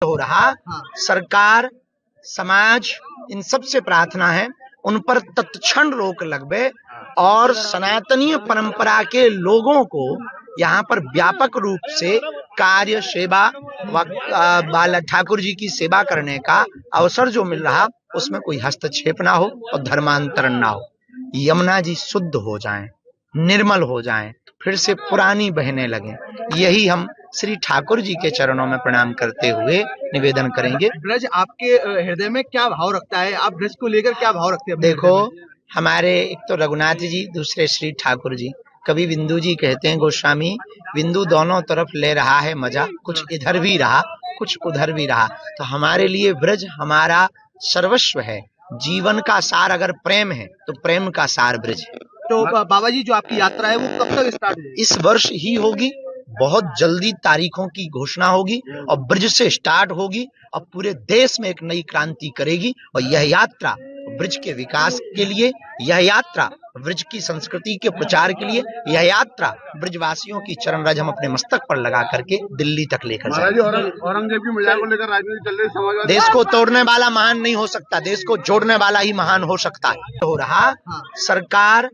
हो रहा। सरकार, समाज, इन सब से प्रार्थना है उन पर तत्क्षण रोक लगवे और सनातनीय परंपरा के लोगों को यहाँ पर व्यापक रूप से कार्य सेवा व बाला ठाकुर जी की सेवा करने का अवसर जो मिल रहा उसमें कोई हस्तक्षेप ना हो और धर्मांतरण ना हो। यमुना जी शुद्ध हो जाएं, निर्मल हो जाएं, फिर से पुरानी बहने लगें, यही हम श्री ठाकुर जी के चरणों में प्रणाम करते हुए निवेदन करेंगे। ब्रज आपके हृदय में क्या भाव रखता है? आप ब्रज को लेकर क्या भाव रखते हैं? देखो, हमारे एक तो रघुनाथ जी, दूसरे श्री ठाकुर जी। कभी बिंदु जी कहते हैं गोस्वामी, बिंदु दोनों तरफ ले रहा है मजा, कुछ इधर भी रहा कुछ उधर भी रहा। तो हमारे लिए ब्रज हमारा सर्वस्व है। जीवन का सार अगर प्रेम है तो प्रेम का सार ब्रज है। तो बाबा जी, जो आपकी यात्रा है वो कब तक स्टार्ट है? इस वर्ष ही होगी, बहुत जल्दी तारीखों की घोषणा होगी और ब्रज से स्टार्ट होगी और पूरे देश में एक नई क्रांति करेगी। और यह यात्रा ब्रज के विकास के लिए, यह यात्रा ब्रज की संस्कृति के प्रचार के लिए, यह यात्रा ब्रजवासियों की चरण रज हम अपने मस्तक पर लगा करके दिल्ली तक लेकर जाएंगे। औरंगजेब की मजाक को लेकर राजनीति चल रही, समाजवादी। देश को तोड़ने वाला महान नहीं हो सकता, देश को जोड़ने वाला ही महान हो सकता है। हो रहा। सरकार,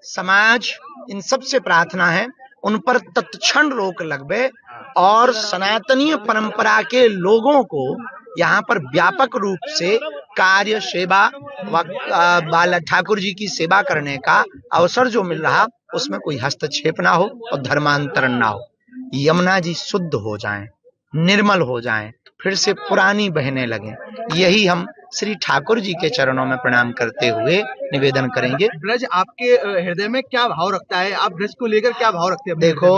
समाज, इन सब से प्रार्थना है उन पर तत्क्षण रोक लगवे और सनातनीय परंपरा के लोगों को यहाँ पर व्यापक रूप से कार्य सेवा व बाला ठाकुर जी की सेवा करने का अवसर जो मिल रहा उसमें कोई हस्तक्षेप ना हो और धर्मांतरण ना हो। यमुना जी शुद्ध हो जाएं, निर्मल हो जाएं, फिर से पुरानी बहने लगें, यही हम श्री ठाकुर जी के चरणों में प्रणाम करते हुए निवेदन करेंगे। ब्रज आपके हृदय में क्या भाव रखता है? आप ब्रज को लेकर क्या भाव रखते हैं? देखो,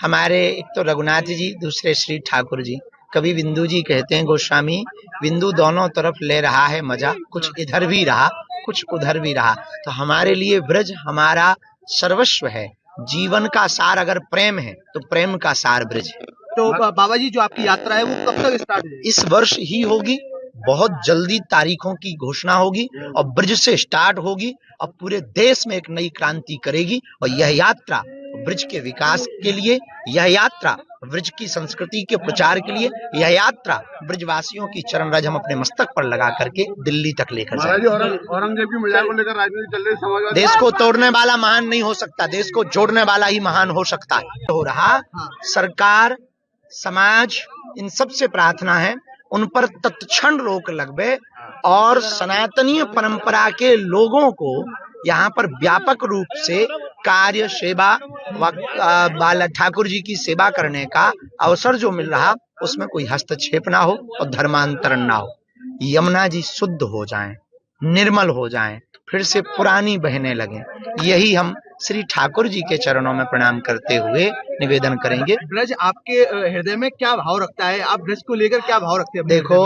हमारे एक तो रघुनाथ जी, दूसरे श्री ठाकुर जी। कभी बिंदु जी कहते हैं गोस्वामी, बिंदु दोनों तरफ ले रहा है मजा, कुछ इधर भी रहा कुछ उधर भी रहा। तो हमारे लिए ब्रज हमारा सर्वस्व है। जीवन का सार अगर प्रेम है तो प्रेम का सार ब्रज है। तो बाबा जी, जो आपकी यात्रा है वो कब तक स्टार्ट है? इस वर्ष ही होगी, बहुत जल्दी तारीखों की घोषणा होगी और ब्रज से स्टार्ट होगी और पूरे देश में एक नई क्रांति करेगी। और यह यात्रा ब्रज के विकास के लिए, यह यात्रा ब्रज की संस्कृति के प्रचार के लिए, यह यात्रा ब्रजवासियों की चरण रज हम अपने मस्तक पर लगा करके दिल्ली तक लेकर जाएंगे। औरंगजेब की मजाक को लेकर राजनीति चल रही, समाजवादी। देश को तोड़ने वाला महान नहीं हो सकता, देश को जोड़ने वाला ही महान हो सकता है। हो रहा। सरकार, समाज, इन सब से प्रार्थना है उन पर तत्क्षण रोक लगवे और सनातनीय परंपरा के लोगों को यहाँ पर व्यापक रूप से कार्य सेवा व बाला ठाकुर जी की सेवा करने का अवसर जो मिल रहा उसमें कोई हस्तक्षेप ना हो और धर्मांतरण ना हो। यमुना जी शुद्ध हो जाएं, निर्मल हो जाएं, फिर से पुरानी बहने लगें, यही हम श्री ठाकुर जी के चरणों में प्रणाम करते हुए निवेदन करेंगे। ब्रज आपके हृदय में क्या भाव रखता है? आप ब्रज को लेकर क्या भाव रखते हैं? देखो,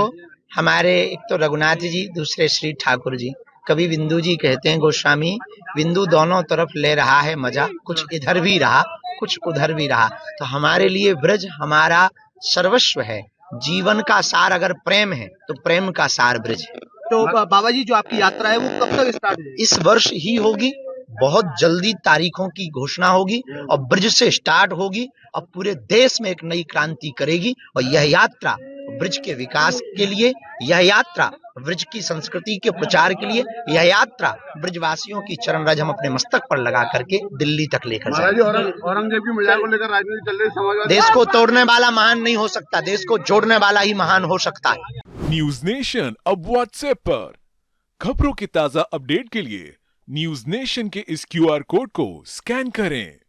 हमारे एक तो रघुनाथ जी, दूसरे श्री ठाकुर जी। कभी बिंदु जी कहते हैं गोस्वामी, बिंदु दोनों तरफ ले रहा है मजा, कुछ इधर भी रहा कुछ उधर भी रहा। तो हमारे लिए ब्रज हमारा सर्वस्व है। जीवन का सार अगर प्रेम है तो प्रेम का सार ब्रज है। तो बाबा जी, जो आपकी यात्रा है वो कब तक स्टार्ट है? इस वर्ष ही होगी, बहुत जल्दी तारीखों की घोषणा होगी और ब्रज से स्टार्ट होगी और पूरे देश में एक नई क्रांति करेगी। और यह यात्रा ब्रज के विकास के लिए, यह यात्रा ब्रज की संस्कृति के प्रचार के लिए, यह यात्रा ब्रजवासियों की चरण रज हम अपने मस्तक पर लगा करके दिल्ली तक लेकर जाएंगे। औरंगजेब की मजाक को लेकर राजनीति चल रही, समाजवादी। देश को तोड़ने वाला महान नहीं हो सकता, देश को जोड़ने वाला ही महान हो सकता है। न्यूज नेशन अब व्हाट्सएप पर खबरों की ताजा अपडेट के लिए न्यूज नेशन के इस QR कोड को स्कैन करें।